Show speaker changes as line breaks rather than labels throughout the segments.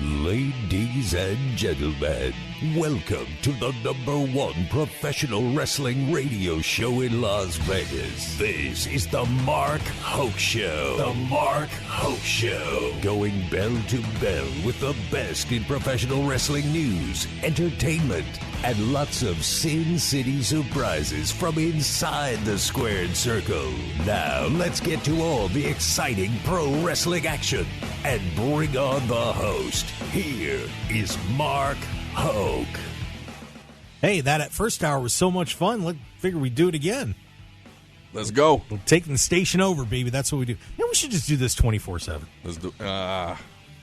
Ladies and gentlemen, welcome to the #1 professional wrestling radio show in Las Vegas. This is the Mark Hoke Show. The Mark Hoke Show. Going bell to bell with the best in professional wrestling news, entertainment, and lots of Sin City surprises from inside the squared circle. Now, let's get to all the exciting pro wrestling action and bring on the host. Here is Mark Hoke.
Hey, that first hour was so much fun. Let's figure we'd do it again.
Let's go.
We're taking the station over, baby. That's what we do. You know, we should just do this 24/7.
Let's do.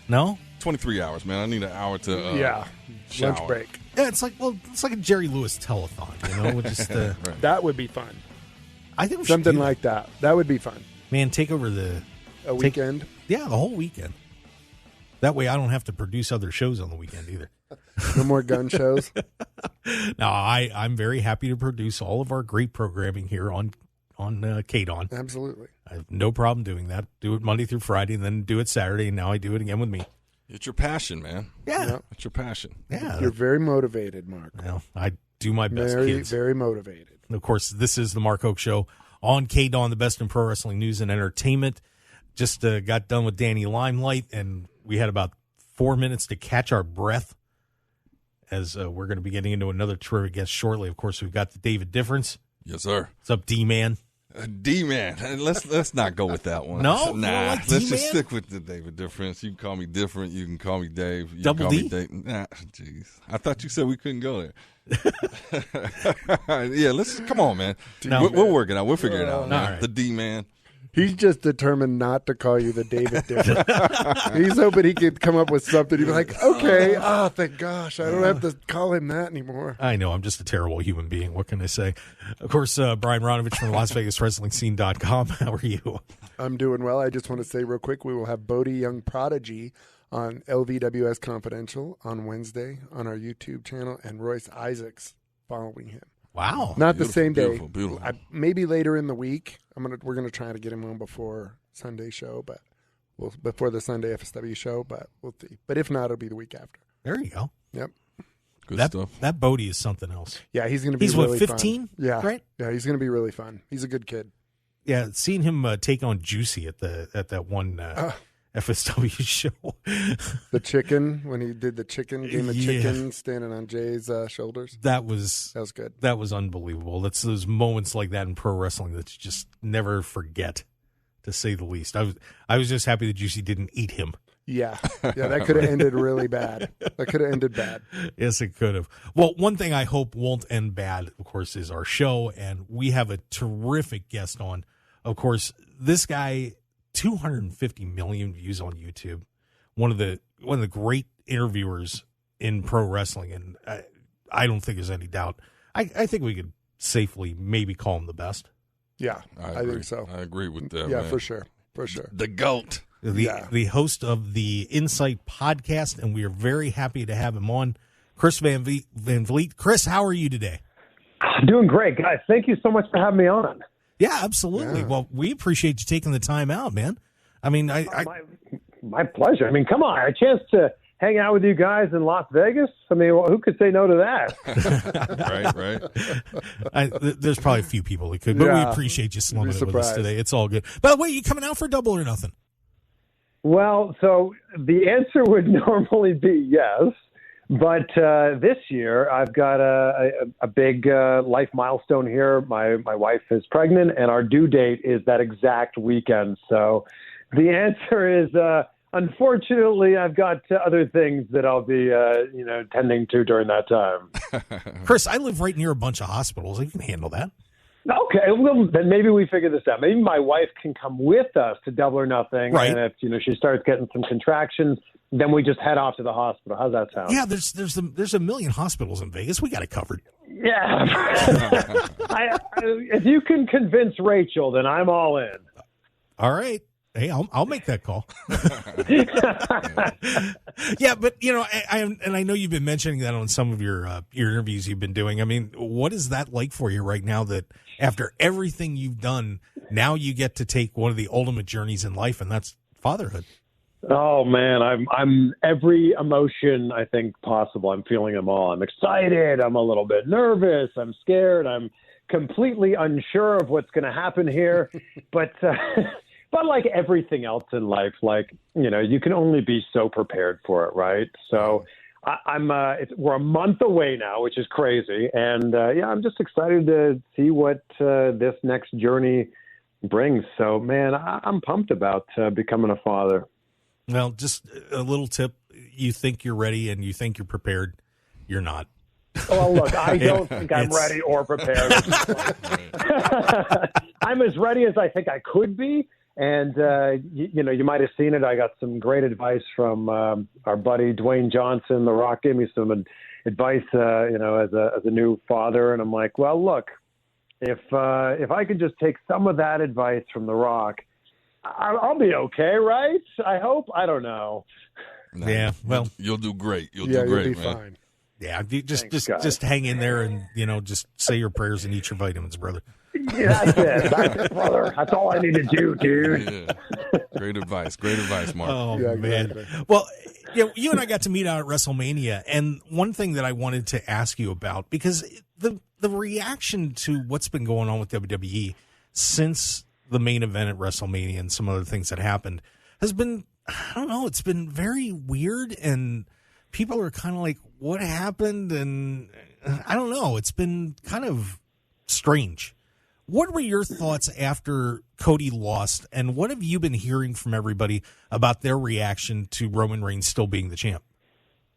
No?
23 hours, man. I need an hour to shower.
Lunch break.
Yeah, it's like a Jerry Lewis telethon. You know, we'll just
Right.
That would be fun.
I think we should
Something
do
like that. That would be fun.
Man, take over the
weekend.
Yeah, the whole weekend. That way, I don't have to produce other shows on the weekend either.
No more gun shows.
No, I'm very happy to produce all of our great programming here on KDAWN.
Absolutely.
I have no problem doing that. Do it Monday through Friday, and then do it Saturday, and now I do it again with me.
It's your passion, man.
Yeah.
It's your passion.
Yeah.
You're very motivated, Mark.
Well, I do my best,
Very,
kids.
very motivated.
And of course, this is the Mark Hoke Show on KDAWN, the best in pro wrestling news and entertainment. Just got done with Danny Limelight, and we had about 4 minutes to catch our breath as we're going to be getting into another terrific guest shortly. Of course, we've got the David Difference.
Yes, sir.
What's up, D-Man?
D-Man. Let's not go with that one.
No?
Nah.
Like
let's
D-Man?
just stick with the David Difference. You can call me different. You can call me Dave. You
Double
can call
D?
me Dave. Nah, jeez. I thought you said we couldn't go there. Yeah, let's come on, man. We'll work it out. We'll figure it out, man.
right.
The D-Man.
He's just determined not to call you the David Difference. He's hoping he could come up with something. He'd be like, okay, thank gosh, I don't have to call him that anymore.
I know, I'm just a terrible human being. What can I say? Of course, Brian Ronovech from LasVegasWrestlingScene.com. How are you?
I'm doing well. I just want to say real quick, we will have Bodie Young Prodigy on LVWS Confidential on Wednesday on our YouTube channel, and Royce Isaacs following him.
Wow.
Not the same day.
Beautiful.
Maybe later in the week. We're gonna try to get him on before Sunday show, but before the Sunday FSW show. But we'll see. But if not, it'll be the week after.
There you go.
Yep.
Good stuff.
That Bodie is something else.
Yeah, he's gonna be.
He's
really
what, 15?
Fun. Yeah.
Right.
Yeah, he's gonna be really fun. He's a good kid.
Yeah, seeing him take on Juicy at that one FSW show.
The chicken, when he did the game of chicken standing on Jay's shoulders.
That was
good.
That was unbelievable. That's those moments like that in pro wrestling that you just never forget, to say the least. I was just happy that Juicy didn't eat him.
Yeah, that could have ended really bad. That could have ended bad.
Yes, it could have. Well, one thing I hope won't end bad, of course, is our show, and we have a terrific guest on. Of course, this guy, 250 million views on YouTube. One of the great interviewers in pro wrestling, and I don't think there's any doubt. I think we could safely maybe call him the best.
Yeah, I think so.
I agree with that.
Yeah,
man.
for sure.
The GOAT.
The host of the Insight podcast, and we are very happy to have him on, Chris Van Vliet. Chris, how are you today?
Doing great, guys. Thank you so much for having me on.
Yeah, absolutely. Yeah. Well, we appreciate you taking the time out, man. I mean,
my pleasure. I mean, come on, a chance to hang out with you guys in Las Vegas. I mean, who could say no to
that?
Right.
There's probably a few people that could, but we appreciate you slumming it with us today. It's all good. By the way, you coming out for Double or Nothing?
Well, so the answer would normally be yes. But this year, I've got a big life milestone here. My wife is pregnant, and our due date is that exact weekend. So the answer is, unfortunately, I've got other things that I'll be, tending to during that time.
Chris, I live right near a bunch of hospitals. You can handle that.
Okay, well, then maybe we figure this out. Maybe my wife can come with us to Double or Nothing,
right.
And if she starts getting some contractions, then we just head off to the hospital. How's that sound?
Yeah, there's a million hospitals in Vegas. We got it covered.
Yeah. If you can convince Rachel, then I'm all in.
All right. Hey, I'll make that call. Yeah, but I know you've been mentioning that on some of your interviews you've been doing. I mean, what is that like for you right now? That after everything you've done, now you get to take one of the ultimate journeys in life, and that's fatherhood.
Oh man, I'm every emotion I think possible. I'm feeling them all. I'm excited. I'm a little bit nervous. I'm scared. I'm completely unsure of what's going to happen here. But but like everything else in life, like you can only be so prepared for it, right? So we're a month away now, which is crazy, and I'm just excited to see what this next journey brings. So man, I'm pumped about becoming a father.
Well, just a little tip. You think you're ready and you think you're prepared. You're not.
Well, look, I don't think I'm ready or prepared. I'm as ready as I think I could be. And, you might have seen it. I got some great advice from our buddy Dwayne Johnson. The Rock gave me some advice, as a new father. And I'm like, well, look, if I could just take some of that advice from The Rock, I'll be okay, right? I hope. I don't know.
No,
yeah, well,
you'll do great. You'll do great,
you'll be
man.
fine.
Yeah, just hang in there and just say your prayers and eat your vitamins, brother.
Yeah, that's it, brother. That's all I need to do, dude.
Yeah. Great advice, Mark.
Oh
Yeah,
man.
exactly.
Well, you and I got to meet out at WrestleMania, and one thing that I wanted to ask you about, because the reaction to what's been going on with WWE since the main event at WrestleMania and some other things that happened has been, I don't know, it's been very weird, and people are kind of like, what happened? And I don't know, it's been kind of strange. What were your thoughts after Cody lost, and what have you been hearing from everybody about their reaction to Roman Reigns still being the champ?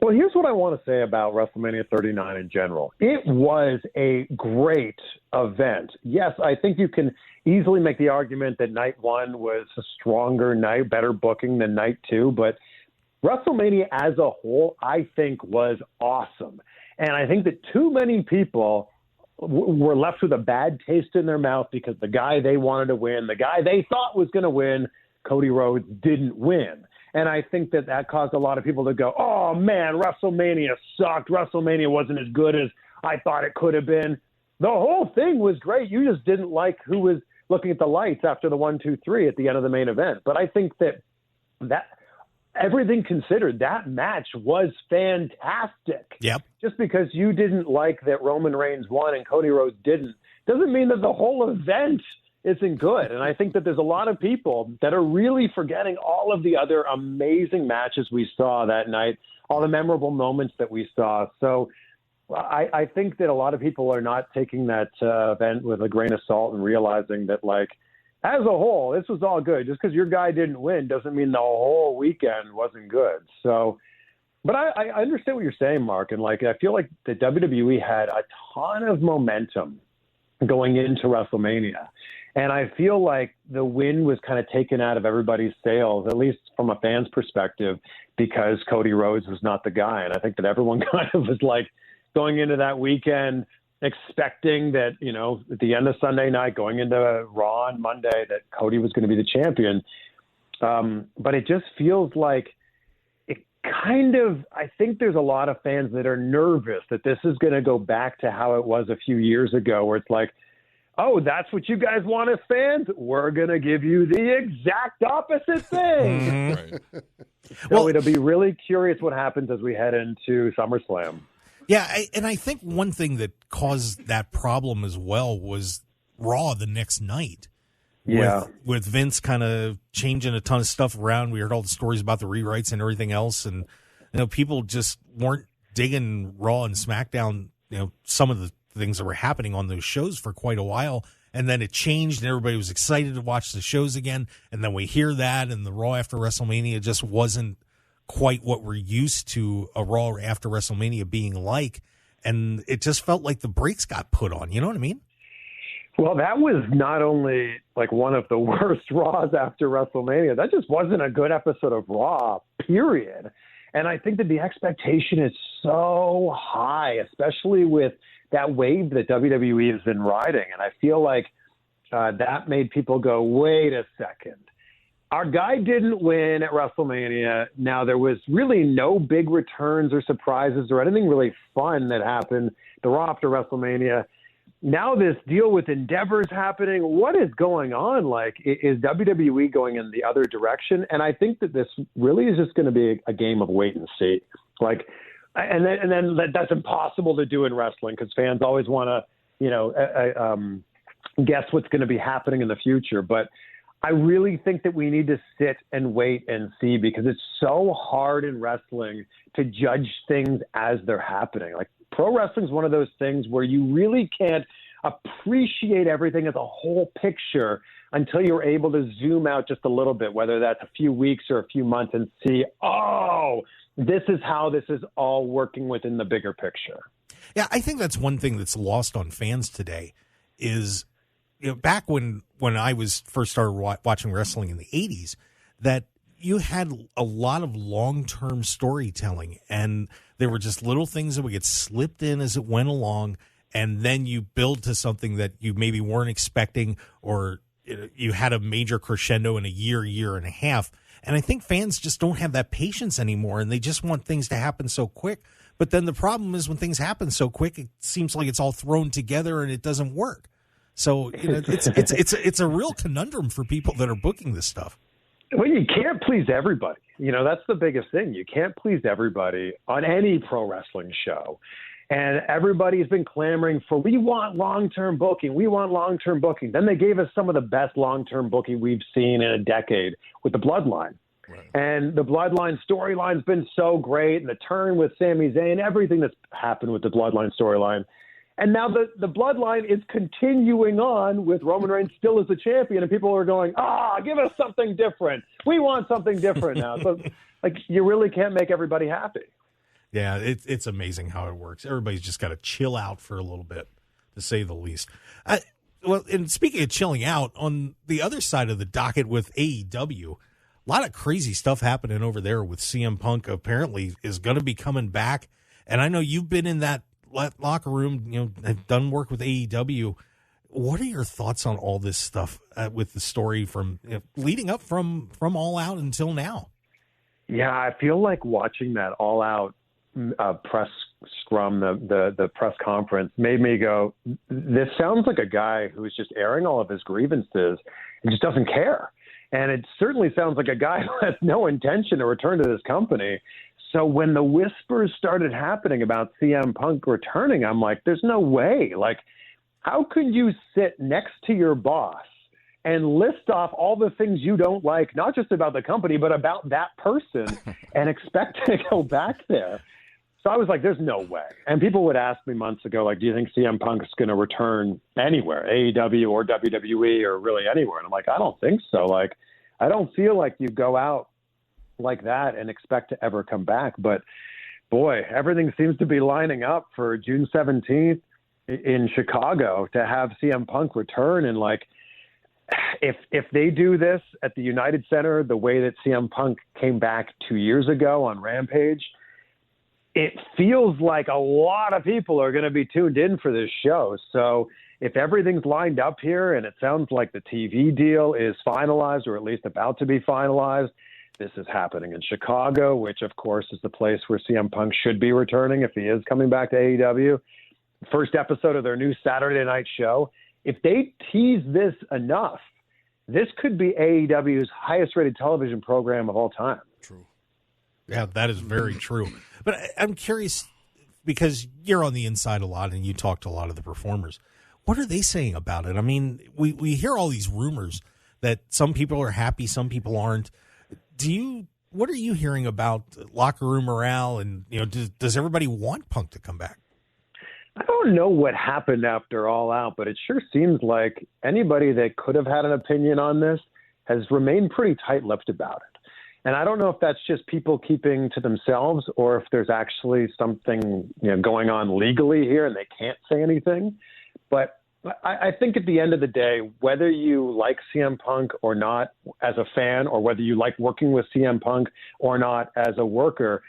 Well, here's what I want to say about WrestleMania 39 in general. It was a great event. Yes, I think you can easily make the argument that night one was a stronger night, better booking than night two, but WrestleMania as a whole, I think, was awesome. And I think that too many people were left with a bad taste in their mouth because the guy they wanted to win, the guy they thought was going to win, Cody Rhodes, didn't win. And I think that caused a lot of people to go, oh, man, WrestleMania sucked. WrestleMania wasn't as good as I thought it could have been. The whole thing was great. You just didn't like who was looking at the lights after the 1, 2, 3 at the end of the main event. But I think that everything considered, that match was fantastic.
Yep.
Just because you didn't like that Roman Reigns won and Cody Rhodes didn't, doesn't mean that the whole event isn't good. And I think that there's a lot of people that are really forgetting all of the other amazing matches we saw that night, all the memorable moments that we saw. So I think that a lot of people are not taking that event with a grain of salt and realizing that, like, as a whole, this was all good. Just because your guy didn't win doesn't mean the whole weekend wasn't good. So, but I understand what you're saying, Mark. And, like, I feel like the WWE had a ton of momentum going into WrestleMania. And I feel like the wind was kind of taken out of everybody's sails, at least from a fan's perspective, because Cody Rhodes was not the guy. And I think that everyone kind of was like going into that weekend expecting that, at the end of Sunday night, going into Raw on Monday, that Cody was going to be the champion. But it just feels like I think there's a lot of fans that are nervous that this is going to go back to how it was a few years ago, where it's like, oh, that's what you guys want as fans? We're going to give you the exact opposite thing.
Right.
So it'll be really curious what happens as we head into SummerSlam.
Yeah, and I think one thing that caused that problem as well was Raw the next night.
Yeah.
With Vince kind of changing a ton of stuff around. We heard all the stories about the rewrites and everything else. And, people just weren't digging Raw and SmackDown, some of the things that were happening on those shows for quite a while. And then it changed and everybody was excited to watch the shows again. And then we hear that, and the Raw after WrestleMania just wasn't quite what we're used to a Raw after WrestleMania being like. And it just felt like the brakes got put on. You know what I mean?
Well, that was not only like one of the worst Raws after WrestleMania. That just wasn't a good episode of Raw, period. And I think that the expectation is so high, especially with that wave that WWE has been riding. And I feel like that made people go, wait a second. Our guy didn't win at WrestleMania. Now, there was really no big returns or surprises or anything really fun that happened the Raw after WrestleMania. now this deal with Endeavor is happening. What is going on? Like, is WWE going in the other direction? And I think that this really is just going to be a game of wait and see. Like, and then that's impossible to do in wrestling because fans always want to, guess what's going to be happening in the future. But I really think that we need to sit and wait and see because it's so hard in wrestling to judge things as they're happening. Like, pro wrestling is one of those things where you really can't appreciate everything as a whole picture until you're able to zoom out just a little bit, whether that's a few weeks or a few months, and see, oh, this is how this is all working within the bigger picture.
Yeah, I think that's one thing that's lost on fans today is, back when I was first started watching wrestling in the 80s, that you had a lot of long-term storytelling, and there were just little things that would get slipped in as it went along, and then you build to something that you maybe weren't expecting, or you had a major crescendo in a year and a half. And I think fans just don't have that patience anymore, and they just want things to happen so quick. But then the problem is when things happen so quick, it seems like it's all thrown together and it doesn't work. So it's a real conundrum for people that are booking this stuff.
Well, you can't please everybody. That's the biggest thing. You can't please everybody on any pro wrestling show. And everybody's been clamoring for, we want long-term booking. We want long-term booking. Then they gave us some of the best long-term booking we've seen in a decade with the Bloodline. Right. And the Bloodline storyline's been so great, and the turn with Sami Zayn, everything that's happened with the Bloodline storyline. And now the Bloodline is continuing on with Roman Reigns still as the champion, and people are going, give us something different. We want something different now. So, you really can't make everybody happy.
Yeah, it's amazing how it works. Everybody's just got to chill out for a little bit, to say the least. Well, and speaking of chilling out, on the other side of the docket with AEW, a lot of crazy stuff happening over there with CM Punk apparently is going to be coming back. And I know you've been in that locker room, have done work with AEW. What are your thoughts on all this stuff with the story from leading up from All Out until now?
Yeah, I feel like watching that All Out press scrum, the press conference, made me go, this sounds like a guy who's just airing all of his grievances and just doesn't care. And it certainly sounds like a guy who has no intention to return to this company. So when the whispers started happening about CM Punk returning, I'm like, there's no way. Like, how can you sit next to your boss and list off all the things you don't like, not just about the company, but about that person, and expect to go back there? So I was like, there's no way. And people would ask me months ago, like, do you think CM Punk's going to return anywhere, AEW or WWE or really anywhere? And I'm like, I don't think so. Like, I don't feel like you go out like that and expect to ever come back. But boy, everything seems to be lining up for June 17th in Chicago to have CM Punk return. And like, if they do this at the United Center the way that CM Punk came back 2 years ago on Rampage, it feels like a lot of people are going to be tuned in for this show. So if everything's lined up here, and it sounds like the TV deal is finalized, or at least about to be finalized, this is happening in Chicago, which of course is the place where CM Punk should be returning if he is coming back to AEW. First episode of their new Saturday night show. If they tease this enough, this could be AEW's highest rated television program of all time.
True. Yeah, that is very true. But I'm curious, because you're on the inside a lot and you talk to a lot of the performers. What are they saying about it? I mean, we hear all these rumors that some people are happy, some people aren't. What are you hearing about locker room morale? And, does everybody want Punk to come back?
I don't know what happened after All Out, but it sure seems like anybody that could have had an opinion on this has remained pretty tight-lipped about it. And I don't know if that's just people keeping to themselves, or if there's actually something going on legally here and they can't say anything. But I think at the end of the day, whether you like CM Punk or not as a fan, or whether you like working with CM Punk or not as a worker,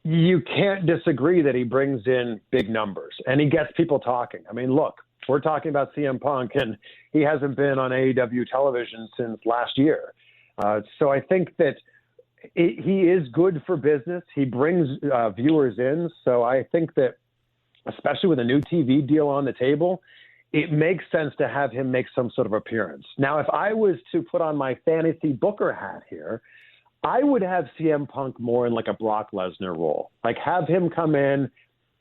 you can't disagree that he brings in big numbers and he gets people talking. I mean, look, we're talking about CM Punk, and he hasn't been on AEW television since last year. So I think that he is good for business. He brings viewers in. So I think that, especially with a new TV deal on the table, it makes sense to have him make some sort of appearance. Now, if I was to put on my fantasy booker hat here, I would have CM Punk more in like a Brock Lesnar role. Like have him come in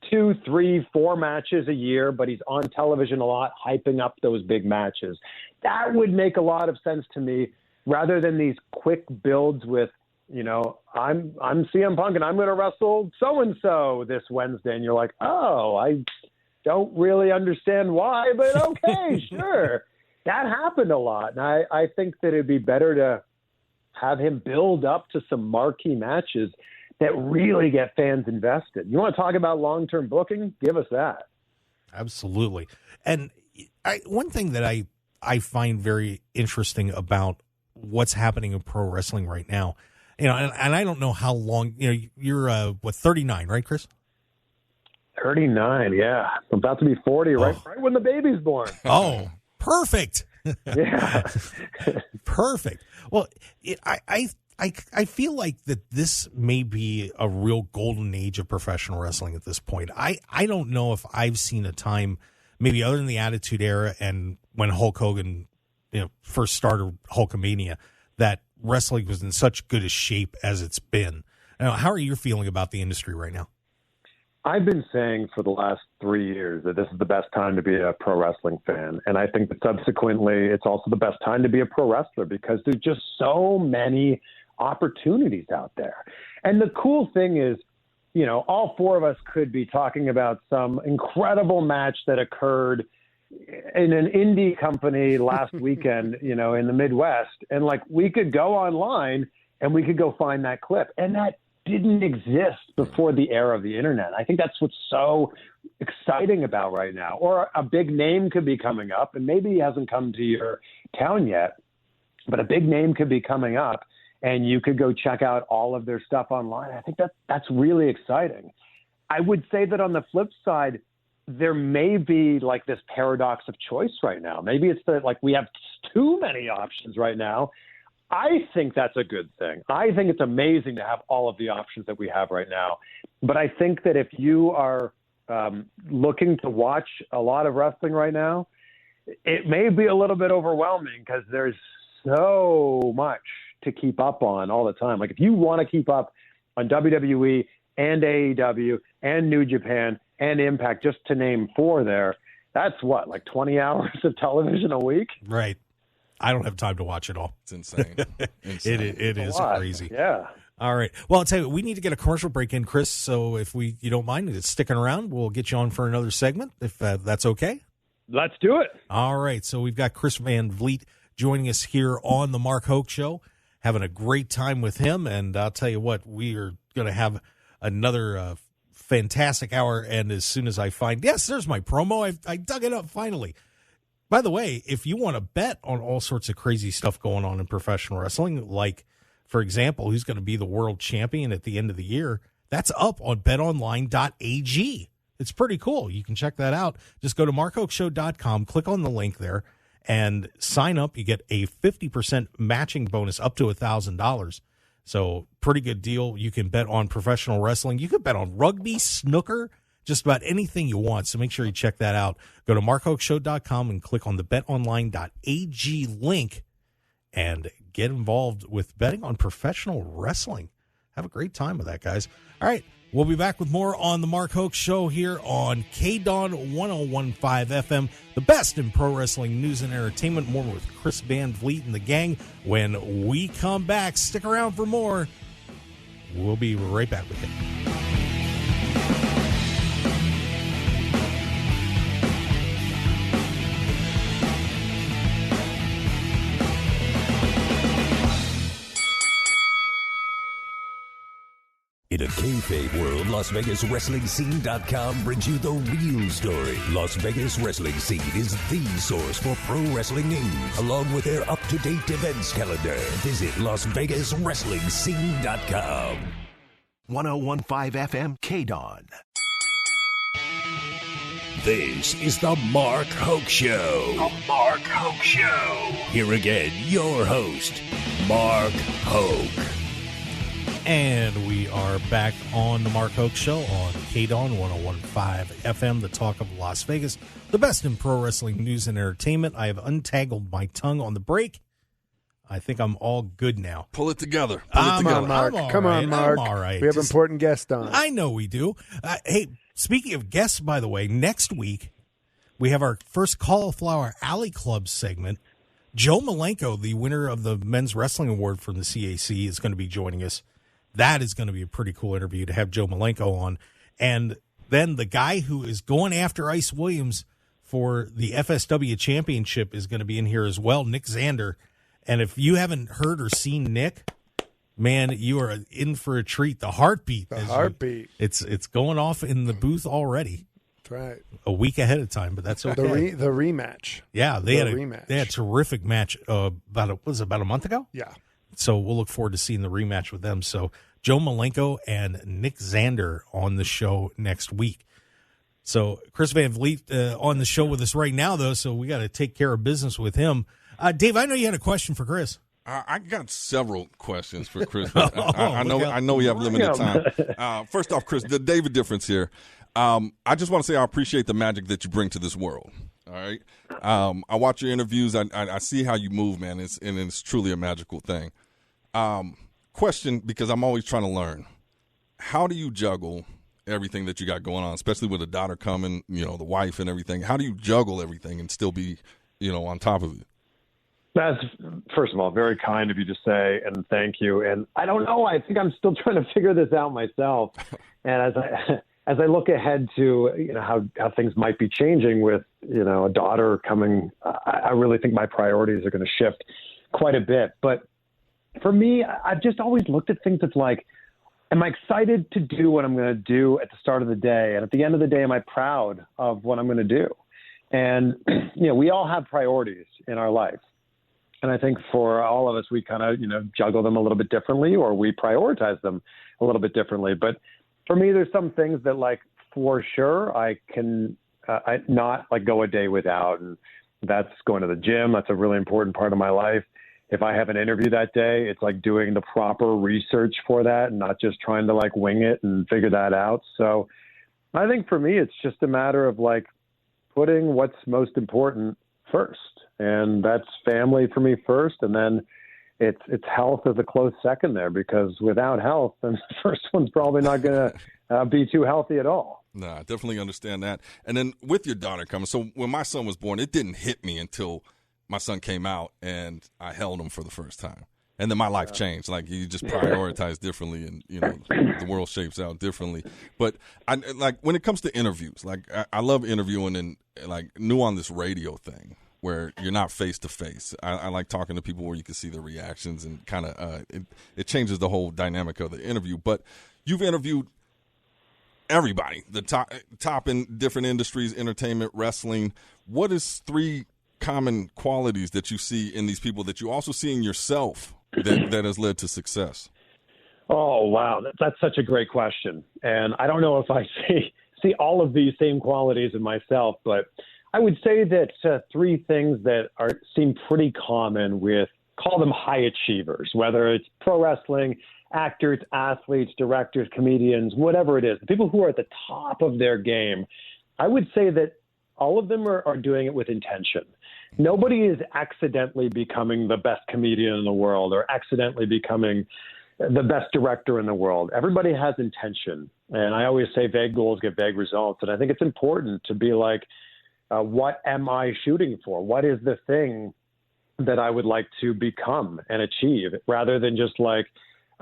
2, 3, 4 matches a year, but he's on television a lot, hyping up those big matches. That would make a lot of sense to me rather than these quick builds with, you know, I'm CM Punk and I'm going to wrestle so-and-so this Wednesday. And you're like, oh, I don't really understand why, but okay, sure. That happened a lot. And I think that it'd be better to have him build up to some marquee matches that really get fans invested. You want to talk about long-term booking? Give us that.
Absolutely. And one thing that I find very interesting about what's happening in pro wrestling right now, you know, and I don't know how long, you know, you're, 39, right, Chris?
39, yeah. I'm about to be 40, right when the baby's born.
Oh, perfect.
Yeah.
Perfect. Well, I feel like that this may be a real golden age of professional wrestling at this point. I don't know if I've seen a time, maybe other than the Attitude Era and when Hulk Hogan, you know, first started Hulkamania, that wrestling was in such good a shape as it's been. Now, how are you feeling about the industry right now?
I've been saying for the last 3 years that this is the best time to be a pro wrestling fan. And I think that subsequently it's also the best time to be a pro wrestler because there's just so many opportunities out there. And the cool thing is, you know, all 4 of us could be talking about some incredible match that occurred in an indie company last weekend, you know, in the Midwest. And like we could go online and we could go find that clip. And that didn't exist before the era of the internet. I think that's what's so exciting about right now. Or a big name could be coming up, and maybe he hasn't come to your town yet, but a big name could be coming up, and you could go check out all of their stuff online. I think that's really exciting. I would say that on the flip side, there may be like this paradox of choice right now. Maybe it's that like we have too many options right now. I think that's a good thing. I think it's amazing to have all of the options that we have right now. But I think that if you are looking to watch a lot of wrestling right now, it may be a little bit overwhelming because there's so much to keep up on all the time. Like if you want to keep up on WWE and AEW and New Japan and Impact, just to name 4 there, that's what, like 20 hours of television a week?
Right. I don't have time to watch it all.
It's insane.
It is crazy.
Yeah.
All right. Well, I'll tell you, we need to get a commercial break in, Chris. So if you don't mind sticking around, we'll get you on for another segment, if that's okay.
Let's do it.
All right. So we've got Chris Van Vliet joining us here on the Mark Hoke Show, having a great time with him. And I'll tell you what, we are going to have another fantastic hour. And as soon as I find, yes, there's my promo. I dug it up finally. By the way, if you want to bet on all sorts of crazy stuff going on in professional wrestling, like, for example, who's going to be the world champion at the end of the year, that's up on betonline.ag. It's pretty cool. You can check that out. Just go to markhokeshow.com, click on the link there, and sign up. You get a 50% matching bonus up to $1,000. So pretty good deal. You can bet on professional wrestling. You can bet on rugby, snooker, just about anything you want. So make sure you check that out. Go to markhokeshow.com and click on the betonline.ag link and get involved with betting on professional wrestling. Have a great time with that, guys. All right. We'll be back with more on the Mark Hoke Show here on KDAWN 101.5 FM, the best in pro wrestling news and entertainment. More with Chris Van Vliet and the gang when we come back. Stick around for more. We'll be right back with you.
In a kayfabe world, LasVegasWrestlingScene.com brings you the real story. Las Vegas Wrestling Scene is the source for pro wrestling news, along with their up-to-date events calendar. Visit LasVegasWrestlingScene.com.
101.5 FM KDAWN.
This is the Mark Hoke Show. The Mark Hoke Show. Here again, your host, Mark Hoke.
And we are back on the Mark Hoke Show on KDAWN 101.5 FM, the talk of Las Vegas, the best in pro wrestling news and entertainment. I have untangled my tongue on the break. I think I'm all good now.
Pull it together.
Come on, Mark. Come on, Mark.
I'm all right.
We have important guests on.
I know we do. Hey, speaking of guests, by the way, next week we have our first Cauliflower Alley Club segment. Joe Malenko, the winner of the Men's Wrestling Award from the CAC, is going to be joining us. That is going to be a pretty cool interview to have Joe Malenko on. And then the guy who is going after Ice Williams for the FSW championship is going to be in here as well, Nick Zander. And if you haven't heard or seen Nick, man, you are in for a treat. The heartbeat. It's going off in the booth already.
That's right.
A week ahead of time, but that's okay.
The rematch.
Yeah, they had a terrific match about a month ago?
Yeah.
So we'll look forward to seeing the rematch with them. So Joe Malenko and Nick Zander on the show next week. So Chris Van Vliet on the show with us right now, though, so we got to take care of business with him. Dave, I know you had a question for Chris.
I got several questions for Chris. I know we have limited time. First off, Chris, the David difference here. I just want to say I appreciate the magic that you bring to this world. All right. I watch your interviews. I see how you move, man. It's truly a magical thing. Question, because I'm always trying to learn. How do you juggle everything that you got going on, especially with a daughter coming, the wife and everything? How do you juggle everything and still be, on top of it?
That's, first of all, very kind of you to say, and thank you. And I don't know. I think I'm still trying to figure this out myself. And as I look ahead to how things might be changing with a daughter coming, I really think my priorities are going to shift quite a bit. But for me, I've just always looked at things as like, am I excited to do what I'm going to do at the start of the day? And at the end of the day, am I proud of what I'm going to do? And we all have priorities in our life. And I think for all of us, we kind of juggle them a little bit differently, or we prioritize them a little bit differently. But for me, there's some things that, like, for sure, I can not go a day without. And that's going to the gym. That's a really important part of my life. If I have an interview that day, it's like doing the proper research for that and not just trying to wing it and figure that out. So I think for me, it's just a matter of putting what's most important first. And that's family for me first. And then it's health as a close second there, because without health, then the first one's probably not going to be too healthy at all.
No, I definitely understand that. And then with your daughter coming, so when my son was born, it didn't hit me until my son came out and I held him for the first time. And then my life changed. You just prioritize differently, and the world shapes out differently. But when it comes to interviews, I love interviewing and new on this radio thing, where you're not face to face. I like talking to people where you can see their reactions, and kind of it changes the whole dynamic of the interview. But you've interviewed everybody, the top in different industries, entertainment, wrestling. What is 3 common qualities that you see in these people that you also see in yourself that has led to success?
Oh, wow. That's such a great question. And I don't know if I see all of these same qualities in myself, but I would say that 3 things that seem pretty common with, call them high achievers, whether it's pro wrestling, actors, athletes, directors, comedians, whatever it is, the people who are at the top of their game. I would say that all of them are doing it with intention. Nobody is accidentally becoming the best comedian in the world or accidentally becoming the best director in the world. Everybody has intention. And I always say vague goals get vague results. And I think it's important to be what am I shooting for? What is the thing that I would like to become and achieve, rather than just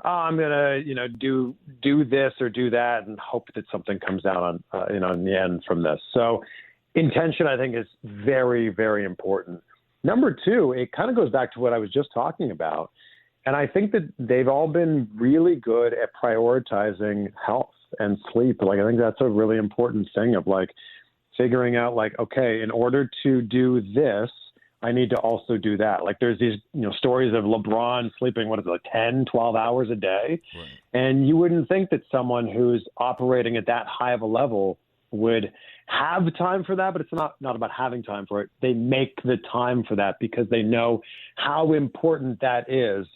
I'm going to, do this or do that and hope that something comes out on, in the end from this. So intention, I think, is very, very important. Number 2, it kind of goes back to what I was just talking about. And I think that they've all been really good at prioritizing health and sleep. I think that's a really important thing of figuring out okay, in order to do this, I need to also do that. There's these, stories of LeBron sleeping, 10, 12 hours a day. Right. And you wouldn't think that someone who's operating at that high of a level would have time for that, but it's not about having time for it. They make the time for that because they know how important that is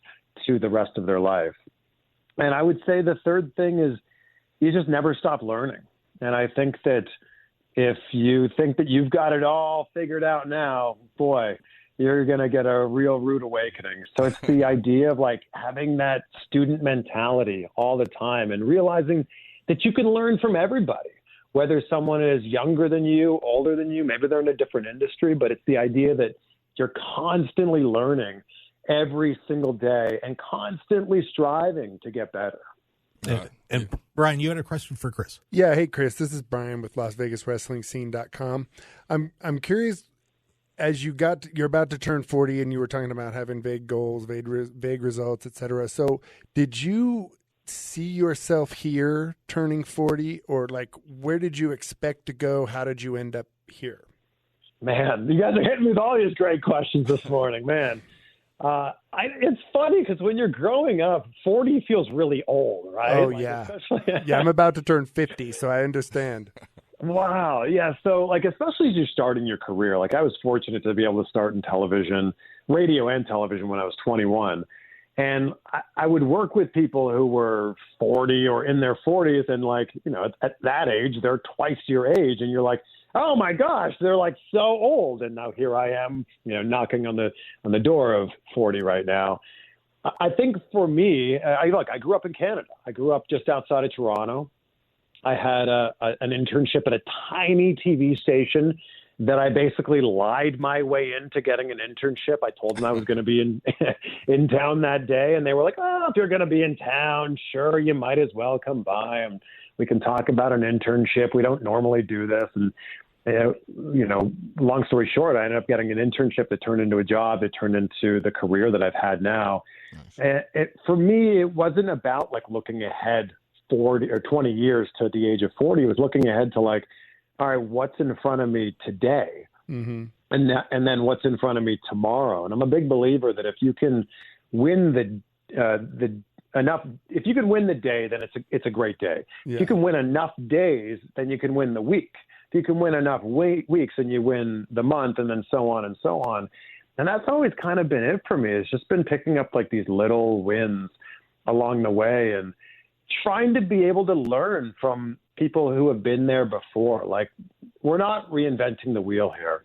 to the rest of their life. And I would say the third thing is you just never stop learning. And I think that if you think that you've got it all figured out now, boy, you're going to get a real rude awakening. So it's the idea of like having that student mentality all the time and realizing that you can learn from everybody, whether someone is younger than you, older than you, maybe they're in a different industry, but it's the idea that you're constantly learning every single day and constantly striving to get better.
And Brian, you had a question for Chris.
Yeah, hey Chris, this is Brian with LasVegasWrestlingScene.com. I'm curious, as you're about to turn 40 and you were talking about having vague goals, vague results, etc. So did you see yourself here turning 40, or like where did you expect to go? How did you end up here?
Man, you guys are hitting me with all these great questions this morning, man. It's funny because when you're growing up, 40 feels really old, right?
Oh, yeah. Yeah, I'm about to turn 50, so I understand.
Wow. Yeah. So, like, especially as you're starting your career, like I was fortunate to be able to start in television, radio and television when I was 21. And I would work with people who were 40 or in their 40s. And like, you know, at that age, they're twice your age. And you're like, oh my gosh, they're like so old. And now here I am, you know, knocking on the door of 40 right now. I think for me, I grew up in Canada. I grew up just outside of Toronto. I had an internship at a tiny TV station that I basically lied my way into getting an internship. I told them I was going to be in town that day, and they were like, oh, if you're going to be in town, sure, you might as well come by, and we can talk about an internship. We don't normally do this. And, you know, long story short, I ended up getting an internship that turned into a job that turned into the career that I've had now. Nice. For me, it wasn't about like looking ahead 40 or 20 years to the age of 40. It was looking ahead to like, all right, what's in front of me today? Mm-hmm. And then what's in front of me tomorrow? And I'm a big believer that if you can win if you can win the day, then it's a great day. Yeah. If you can win enough days, then you can win the week. If you can win enough weeks, then you win the month, and then so on and so on. And that's always kind of been it for me. It's just been picking up like these little wins along the way and trying to be able to learn from people who have been there before. Like, we're not reinventing the wheel here.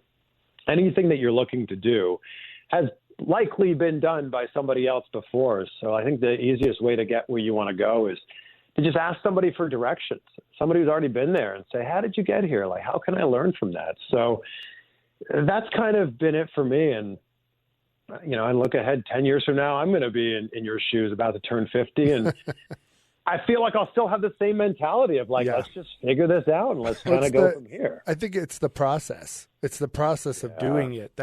Anything that you're looking to do has likely been done by somebody else before. So I think the easiest way to get where you want to go is to just ask somebody for directions, somebody who's already been there, and say, how did you get here? Like, how can I learn from that? So that's kind of been it for me. And, you know, I look ahead 10 years from now, I'm going to be in your shoes, about to turn 50. And I feel like I'll still have the same mentality of like, let's just figure this out and let's kind of go from here.
I think it's the process. It's the process of doing it.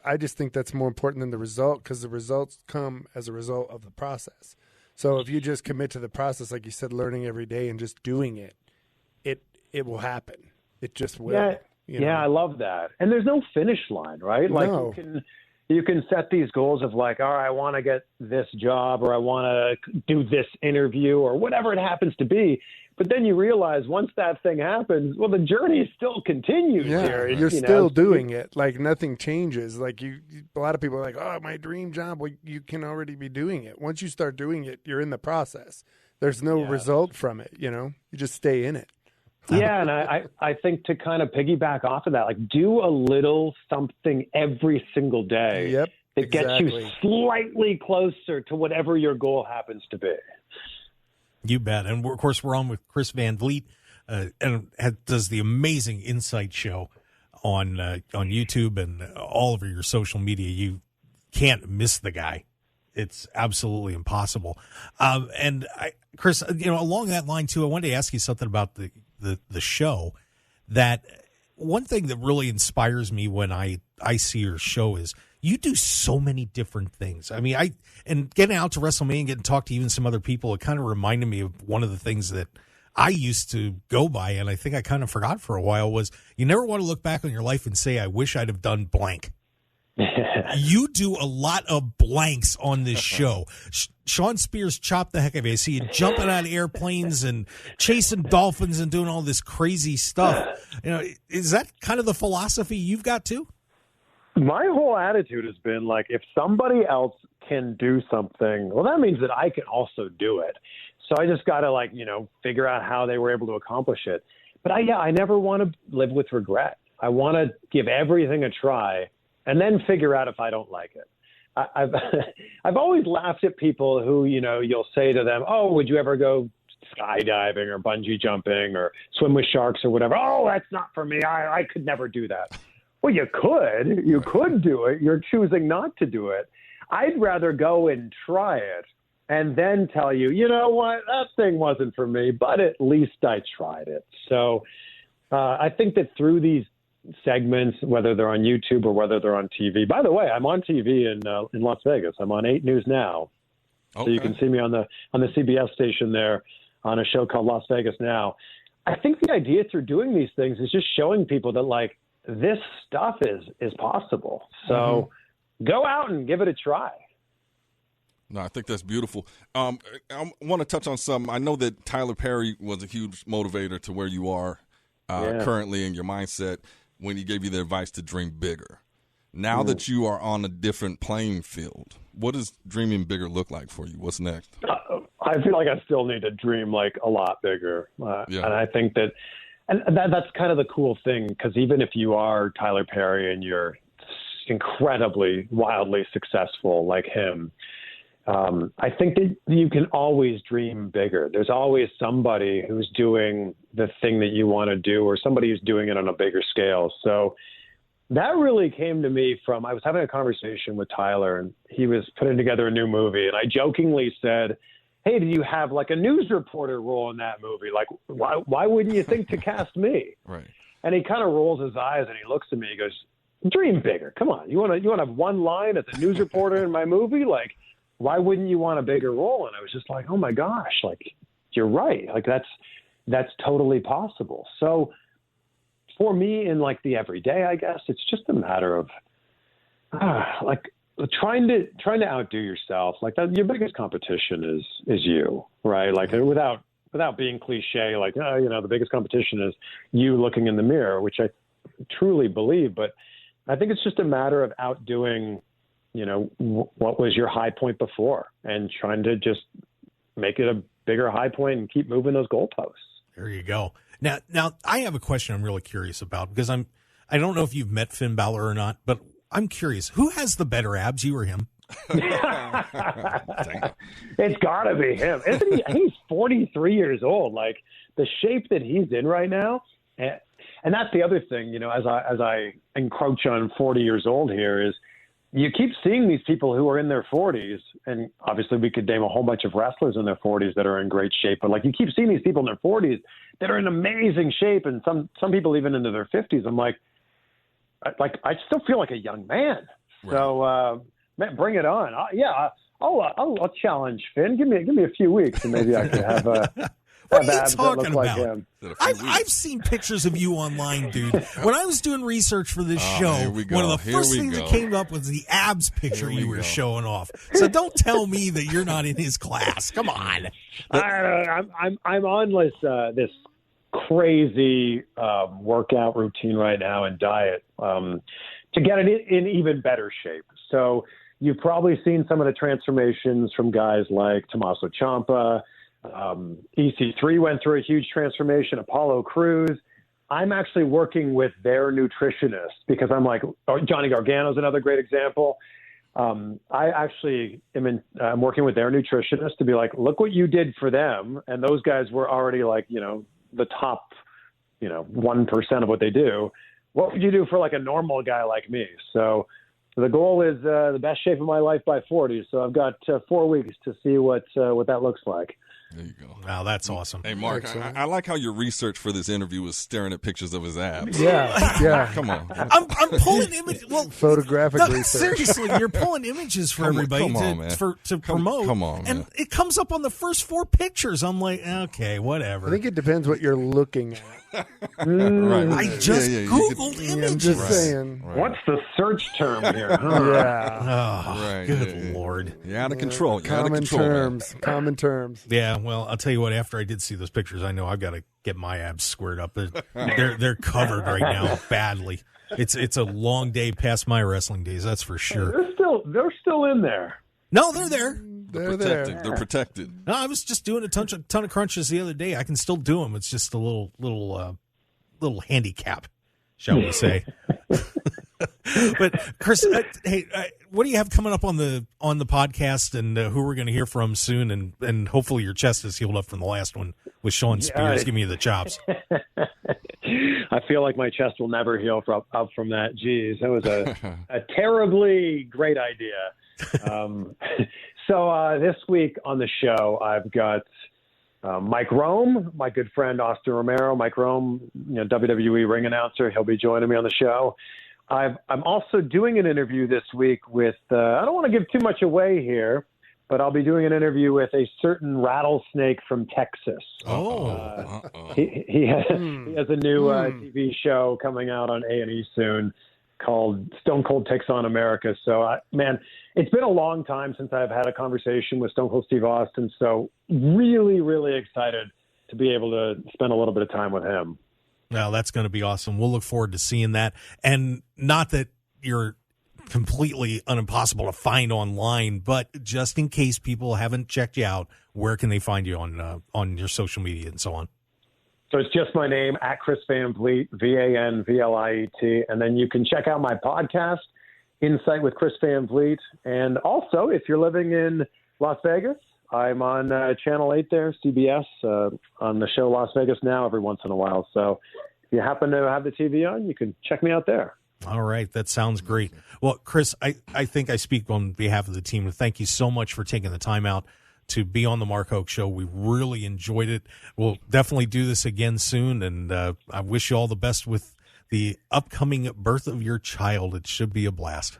I just think that's more important than the result, because the results come as a result of the process. So if you just commit to the process, like you said, learning every day and just doing it, it will happen. It just will.
Yeah,
you know?
I love that. And there's no finish line, right? Like you can set these goals of like, all right, I want to get this job, or I want to do this interview, or whatever it happens to be. But then you realize once that thing happens, well, the journey still continues here.
You're still doing it. Like nothing changes. Like a lot of people are like, oh, my dream job. Well, you can already be doing it. Once you start doing it, you're in the process. There's no result from it. You know, you just stay in it.
Yeah, and I think to kind of piggyback off of that, like do a little something every single day that gets you slightly closer to whatever your goal happens to be.
You bet. And of course, we're on with Chris Van Vliet, and does the amazing Insight show on YouTube and all over your social media. You can't miss the guy. It's absolutely impossible. And Chris, you know, along that line too, I wanted to ask you something about the show. That one thing that really inspires me when I see your show is you do so many different things. I mean, and getting out to WrestleMania and getting to talk to even some other people, it kind of reminded me of one of the things that I used to go by, and I think I kind of forgot for a while, was you never want to look back on your life and say, I wish I'd have done blank. You do a lot of blanks on this show. Sean Spears chopped the heck out of you. I see you jumping out of airplanes and chasing dolphins and doing all this crazy stuff. You know, is that kind of the philosophy you've got too?
My whole attitude has been like, if somebody else can do something, well, that means that I can also do it. So I just got to figure out how they were able to accomplish it. But I never want to live with regret. I want to give everything a try and then figure out if I don't like it. I've always laughed at people who, you'll say to them, oh, would you ever go skydiving or bungee jumping or swim with sharks or whatever? Oh, that's not for me. I could never do that. Well, you could do it. You're choosing not to do it. I'd rather go and try it and then tell you, you know what, that thing wasn't for me, but at least I tried it. So I think that through these segments, whether they're on YouTube or whether they're on TV. By the way, I'm on TV in Las Vegas. I'm on 8 News Now. Okay. So you can see me on the CBS station there on a show called Las Vegas Now. I think the idea through doing these things is just showing people that this stuff is possible. So go out and give it a try.
No, I think that's beautiful. I want to touch on something. I know that Tyler Perry was a huge motivator to where you are currently in your mindset when he gave you the advice to dream bigger. Now that you are on a different playing field, what does dreaming bigger look like for you? What's next?
I feel like I still need to dream a lot bigger. And I think that's kind of the cool thing, because even if you are Tyler Perry and you're incredibly, wildly successful like him, I think that you can always dream bigger. There's always somebody who's doing the thing that you want to do, or somebody who's doing it on a bigger scale. So that really came to me from, I was having a conversation with Tyler, and he was putting together a new movie. And I jokingly said, hey, do you have a news reporter role in that movie? Why wouldn't you think to cast me?
Right.
And he kind of rolls his eyes and he looks at me. He goes, dream bigger. Come on. You want to have one line as a news reporter in my movie? Why wouldn't you want a bigger role? And I was just like, oh my gosh, you're right. That's totally possible. So for me in the everyday, I guess it's just a matter of trying to outdo yourself. Your biggest competition is you, right? Without being cliche, the biggest competition is you looking in the mirror, which I truly believe. But I think it's just a matter of outdoing what was your high point before and trying to just make it a bigger high point and keep moving those goalposts.
There you go. Now I have a question I'm really curious about, because I don't know if you've met Finn Balor or not, but I'm curious, who has the better abs, you or him?
It's gotta be him. Isn't he? He's 43 years old. The shape that he's in right now. And that's the other thing, as I encroach on 40 years old here, is you keep seeing these people who are in their 40s, and obviously we could name a whole bunch of wrestlers in their 40s that are in great shape, but you keep seeing these people in their 40s that are in amazing shape, and some people even into their 50s. I'm I still feel like a young man. Right. So man, bring it on. I'll challenge Finn. Give me a few weeks, and maybe I can have
what are you talking about? I've seen pictures of you online, dude. When I was doing research for this show, one of the first things that came up was the abs picture you were showing off. So don't tell me that you're not in his class. Come on.
I'm on this crazy workout routine right now and diet to get it in even better shape. So you've probably seen some of the transformations from guys like Tommaso Ciampa. EC3 went through a huge transformation. Apollo Crews. I'm actually working with their nutritionist because I'm Johnny Gargano's another great example. I actually I'm working with their nutritionist to be look what you did for them. And those guys were already the top, 1% of what they do. What would you do for a normal guy like me? So the goal is the best shape of my life by 40. So I've got 4 weeks to see what that looks like.
There you go.
Wow, that's awesome.
Hey, Mark, I like how your research for this interview was staring at pictures of his abs.
Yeah.
Come on.
I'm pulling images. Well,
photographic research.
Seriously, you're pulling images for everybody to promote.
Come on, man.
And it comes up on the first 4 pictures. I'm okay, whatever.
I think it depends what you're looking at.
Right. I just Googled images.
I'm just saying.
Right. What's the search term here?
Good Lord.
You're out of control.
Common terms.
Yeah, well, I'll tell you what, after I did see those pictures, I know I've got to get my abs squared up. They're covered right now badly. It's a long day past my wrestling days, that's for sure.
They're still in there.
No, they're there.
They're
protected.
there.
They're protected.
No, I was just doing a ton of crunches the other day. I can still do them. It's just a little handicap, shall we say? But Chris, hey, what do you have coming up on the podcast, and who we're going to hear from soon? And hopefully your chest is healed up from the last one with Sean Spears giving you the chops.
I feel like my chest will never heal up from that. Geez, that was a terribly great idea. So this week on the show, I've got Mike Rome, my good friend Austin Romero. Mike Rome, WWE ring announcer. He'll be joining me on the show. I'm also doing an interview this week with, I don't want to give too much away here, but I'll be doing an interview with a certain rattlesnake from Texas. He has a new TV show coming out on A&E soon called Stone Cold Takes on America. So, man, it's been a long time since I've had a conversation with Stone Cold Steve Austin. So really, really excited to be able to spend a little bit of time with him.
Well, that's going to be awesome. We'll look forward to seeing that. And not that you're completely impossible to find online, but just in case people haven't checked you out, where can they find you on your social media and so on?
So it's just my name, at Chris Van Vliet, VanVliet. And then you can check out my podcast, Insight with Chris Van Vliet. And also, if you're living in Las Vegas, I'm on Channel 8 there, CBS, on the show Las Vegas Now every once in a while. So if you happen to have the TV on, you can check me out there.
All right. That sounds great. Well, Chris, I think I speak on behalf of the team. Thank you so much for taking the time out to be on the Mark Hoke Show. We really enjoyed it. We'll definitely do this again soon, and I wish you all the best with the upcoming birth of your child. It should be a blast.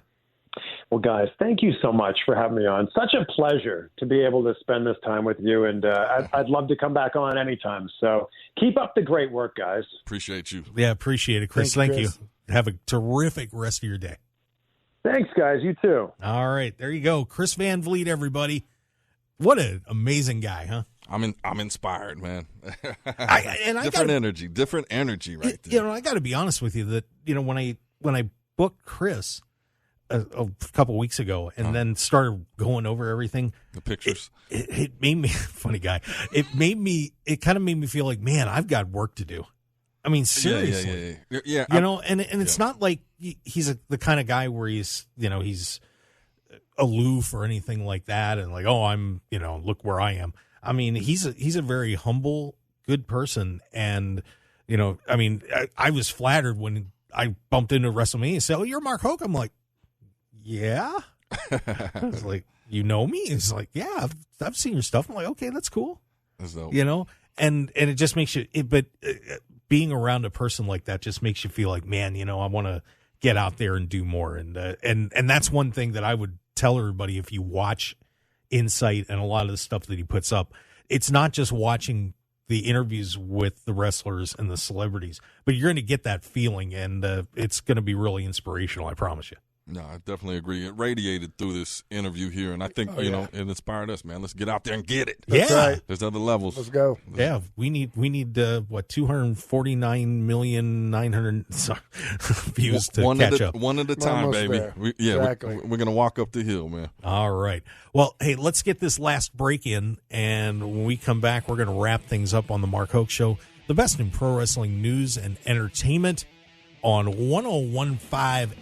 Well, guys, thank you so much for having me on. Such a pleasure to be able to spend this time with you, and I'd love to come back on anytime. So keep up the great work, guys.
Appreciate you.
Yeah, appreciate it, Chris. Thank you.
Chris.
Have a terrific rest of your day.
Thanks, guys. You too.
All right, there you go. Chris Van Vliet, everybody. What an amazing guy, huh?
I'm inspired, man.
Different
energy right there.
I got to be honest with you that, when I booked Chris a couple weeks ago and then started going over everything,
the pictures,
it made me funny guy. It kind of made me feel like, man, I've got work to do. I mean, seriously,
yeah.
And it's not like he's the kind of guy where he's aloof or anything like that, and like, oh, I'm, look where I am. I mean, he's a very humble, good person, and I was flattered when I bumped into WrestleMania and said, "Oh, you're Mark Hoke." I'm like, "Yeah." I was like, "You know me?" He's like, "Yeah, I've seen your stuff." I'm like, "Okay, that's cool."
That's dope.
And it just makes you. But being around a person like that just makes you feel like, man, I want to get out there and do more. And that's one thing that I would tell everybody. If you watch Insight and a lot of the stuff that he puts up, it's not just watching the interviews with the wrestlers and the celebrities, but you're going to get that feeling, and it's going to be really inspirational. I promise you.
No, I definitely agree. It radiated through this interview here, and I think, it inspired us, man. Let's get out there and get it.
That's right.
There's other levels.
Let's go.
Yeah, we need 249,900,000 views to catch up.
One at a time, baby.
Exactly.
We're going to walk up the hill, man.
All right. Well, hey, let's get this last break in, and when we come back, we're going to wrap things up on the Mark Hoke Show, the best in pro wrestling news and entertainment on 101.5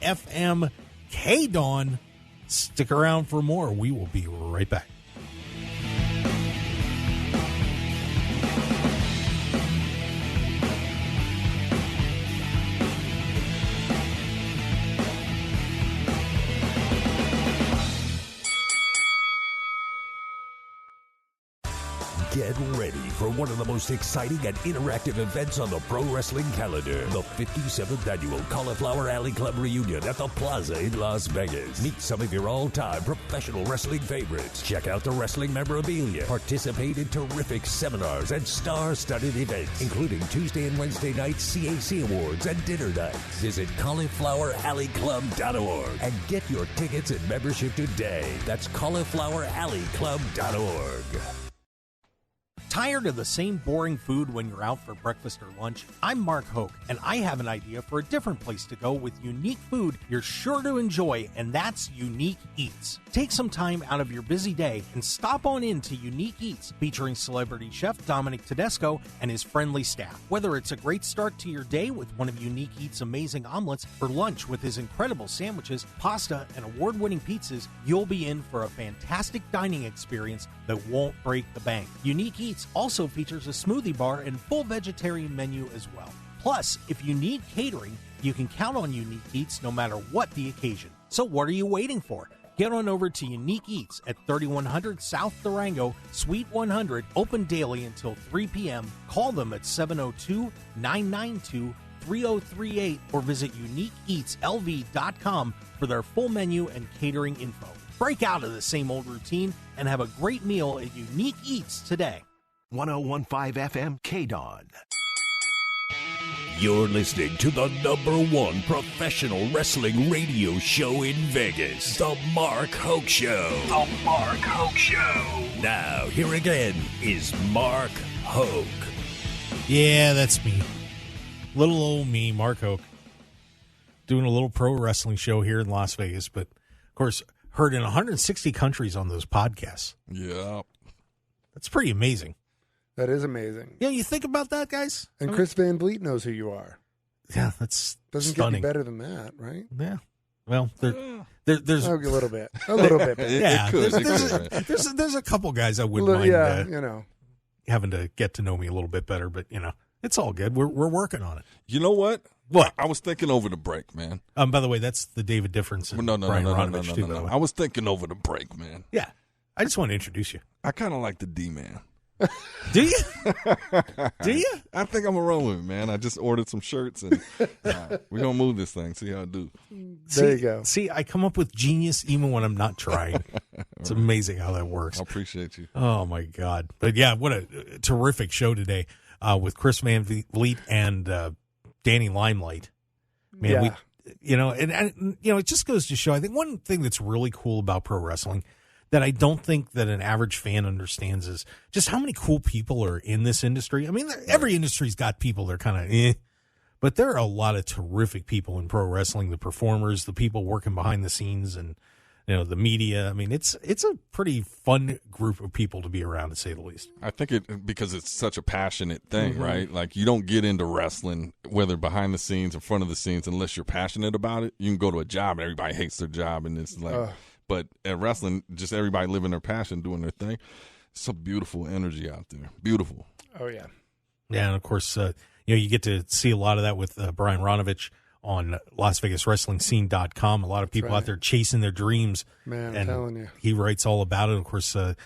FM. KDAWN. Stick around for more. We will be right back.
Get ready for one of the most exciting and interactive events on the pro wrestling calendar. The 57th Annual Cauliflower Alley Club Reunion at the Plaza in Las Vegas. Meet some of your all-time professional wrestling favorites. Check out the wrestling memorabilia. Participate in terrific seminars and star-studded events, including Tuesday and Wednesday night CAC Awards and dinner nights. Visit caulifloweralleyclub.org and get your tickets and membership today. That's caulifloweralleyclub.org.
Tired of the same boring food when you're out for breakfast or lunch? I'm Mark Hoke, and I have an idea for a different place to go with unique food you're sure to enjoy, and that's Unique Eats. Take some time out of your busy day and stop on in to Unique Eats, featuring celebrity chef Dominic Tedesco and his friendly staff. Whether it's a great start to your day with one of Unique Eats' amazing omelets, or lunch with his incredible sandwiches, pasta, and award-winning pizzas, you'll be in for a fantastic dining experience that won't break the bank. Unique Eats also features a smoothie bar and full vegetarian menu as well. Plus, if you need catering, you can count on Unique Eats no matter what the occasion. So what are you waiting for? Get on over to Unique Eats at 3100 South Durango, Suite 100, open daily until 3 p.m. Call them at 702-992-3038 or visit uniqueeatslv.com for their full menu and catering info. Break out of the same old routine and have a great meal at Unique Eats today.
101.5 FM KDAWN.
You're listening to the #1 professional wrestling radio show in Vegas, The Mark Hoke Show. The Mark Hoke Show. Now, here again is Mark Hoke.
Yeah, that's me. Little old me, Mark Hoke, doing a little pro wrestling show here in Las Vegas, but of course, heard in 160 countries on those podcasts.
Yeah.
That's pretty amazing.
That is amazing.
Yeah, you think about that, guys?
And Chris Van Vliet knows who you are.
Yeah, that's
Doesn't
stunning.
get any better than that, right?
Yeah. Well, there's
a little bit. A little bit better.
yeah,
It could.
there's a couple guys I wouldn't mind having to get to know me a little bit better, but it's all good. We're working on it.
You know what?
What?
I was thinking over the break, man.
By the way, that's the David Difference and Brian Ronovech too. By the way.
I was thinking over the break, man.
Yeah, I just want to introduce you.
I kind of like the D-Man.
Do you? Do you?
I think I'm going to roll with it, man. I just ordered some shirts, and we're going to move this thing, see how I do.
There you go.
See, I come up with genius even when I'm not trying. It's amazing how that works.
I appreciate you.
Oh, my God. But, yeah, what a terrific show today with Chris Van Vliet and Danny Limelight. Man,
Yeah.
it just goes to show, I think one thing that's really cool about pro wrestling that I don't think that an average fan understands is just how many cool people are in this industry. I mean, every industry's got people that are kind of but there are a lot of terrific people in pro wrestling, the performers, the people working behind the scenes, and the media. I mean, it's a pretty fun group of people to be around, to say the least.
I think because it's such a passionate thing, right? Like, you don't get into wrestling, whether behind the scenes or front of the scenes, unless you're passionate about it. You can go to a job and everybody hates their job, and it's like but at wrestling, just everybody living their passion, doing their thing. It's a beautiful energy out there. Beautiful.
Oh, yeah.
Yeah, and of course, you get to see a lot of that with Brian Ronovech on LasVegasWrestlingScene.com. A lot of people out there chasing their dreams.
Man,
and
I'm telling you.
He writes all about it. Of course, the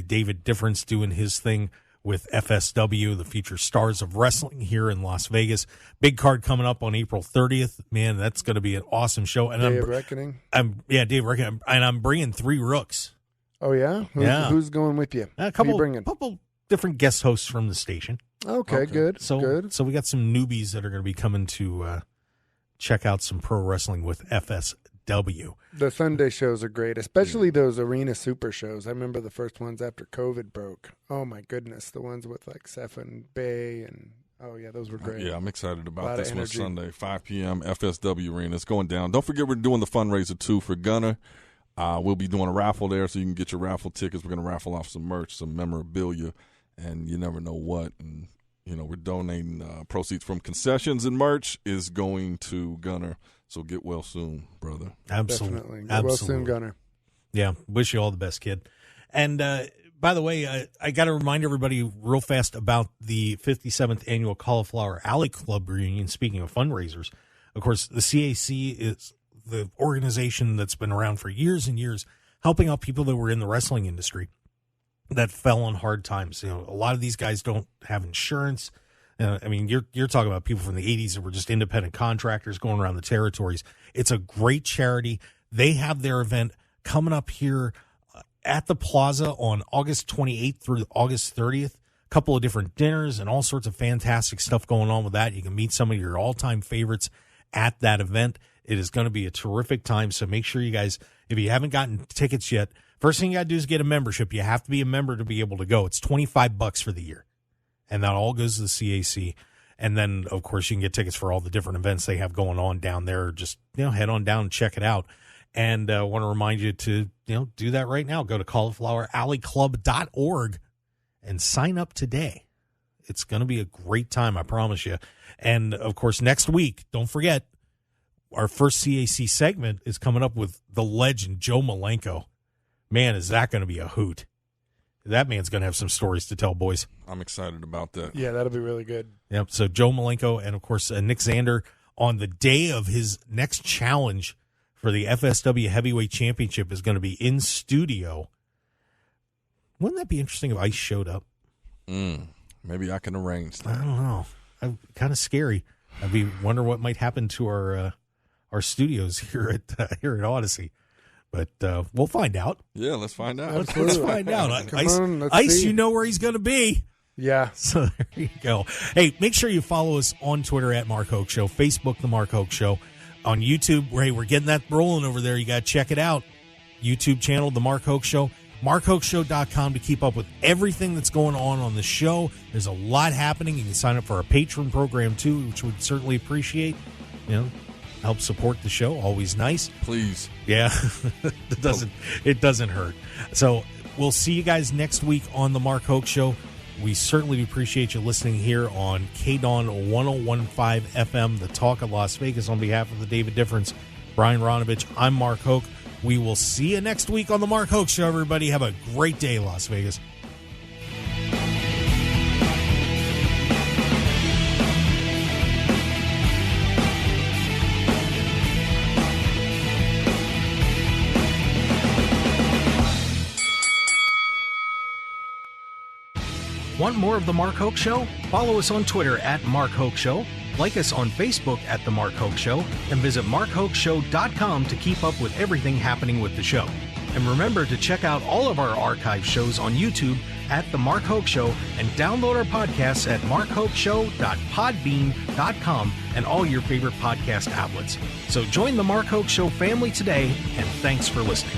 David Difference doing his thing with FSW, the Future Stars of Wrestling here in Las Vegas. Big card coming up on April 30th. Man, that's going to be an awesome show. And
Day of Reckoning?
Day of Reckoning. And I'm bringing 3 Rooks.
Oh, yeah? Who's going with you?
A couple different guest hosts from the station.
Okay, good.
So we got some newbies that are going to be coming to check out some pro wrestling with FSW.
The Sunday shows are great, especially those arena super shows. I remember the first ones after COVID broke. Oh, my goodness. The ones with like Seth and Bay and those were great.
Yeah, I'm excited about this one Sunday, 5 p.m. FSW Arena. It's going down. Don't forget we're doing the fundraiser too for Gunner. We'll be doing a raffle there, so you can get your raffle tickets. We're going to raffle off some merch, some memorabilia, and you never know what. And we're donating proceeds from concessions and merch is going to Gunner. So get well soon, brother.
Absolutely. Get well soon, Gunner.
Yeah, wish you all the best, kid. And by the way, I got to remind everybody real fast about the 57th annual Cauliflower Alley Club reunion. Speaking of fundraisers, of course, the CAC is the organization that's been around for years and years, helping out people that were in the wrestling industry that fell on hard times. A lot of these guys don't have insurance. I mean, you're talking about people from the 80s that were just independent contractors going around the territories. It's a great charity. They have their event coming up here at the Plaza on August 28th through August 30th. A couple of different dinners and all sorts of fantastic stuff going on with that. You can meet some of your all-time favorites at that event. It is going to be a terrific time, so make sure you guys, if you haven't gotten tickets yet, First thing you got to do is get a membership. You have to be a member to be able to go. It's $25 for the year, and that all goes to the CAC. And then, of course, you can get tickets for all the different events they have going on down there. Just, head on down and check it out. And I want to remind you to, do that right now. Go to caulifloweralleyclub.org and sign up today. It's going to be a great time, I promise you. And, of course, next week, don't forget, our first CAC segment is coming up with the legend, Joe Malenko. Man, is that going to be a hoot. That man's going to have some stories to tell, boys.
I'm excited about that.
Yeah, that'll be really good.
Yep. So Joe Malenko and, of course, Nick Zander on the day of his next challenge for the FSW Heavyweight Championship is going to be in studio. Wouldn't that be interesting if Ice showed up?
Maybe I can arrange that.
I don't know. Kind of scary. I wonder what might happen to our studios here at Odyssey. But we'll find out.
Yeah, let's find out.
Let's find out.
Let's
Ice,
see.
you know where he's going to be.
Yeah.
So there you go. Hey, make sure you follow us on Twitter at Mark Hoke Show, Facebook, The Mark Hoke Show. On YouTube, we're getting that rolling over there. You got to check it out. YouTube channel, The Mark Hoke Show. MarkHokeShow.com to keep up with everything that's going on the show. There's a lot happening. You can sign up for our Patreon program, too, which we'd certainly appreciate. Help support the show. Always nice.
Please.
Yeah. It doesn't hurt. So we'll see you guys next week on The Mark Hoke Show. We certainly appreciate you listening here on KDAWN 101.5 FM, the talk of Las Vegas. On behalf of the David Difference, Brian Ronovech, I'm Mark Hoke. We will see you next week on The Mark Hoke Show, everybody. Have a great day, Las Vegas. Want more of The Mark Hoke Show? Follow us on Twitter at Mark Hoke Show, like us on Facebook at The Mark Hoke Show, and visit MarkHokeShow.com to keep up with everything happening with the show. And remember to check out all of our archive shows on YouTube at The Mark Hoke Show and download our podcasts at markhokeshow.podbean.com and all your favorite podcast outlets. So join The Mark Hoke Show family today, and thanks for listening.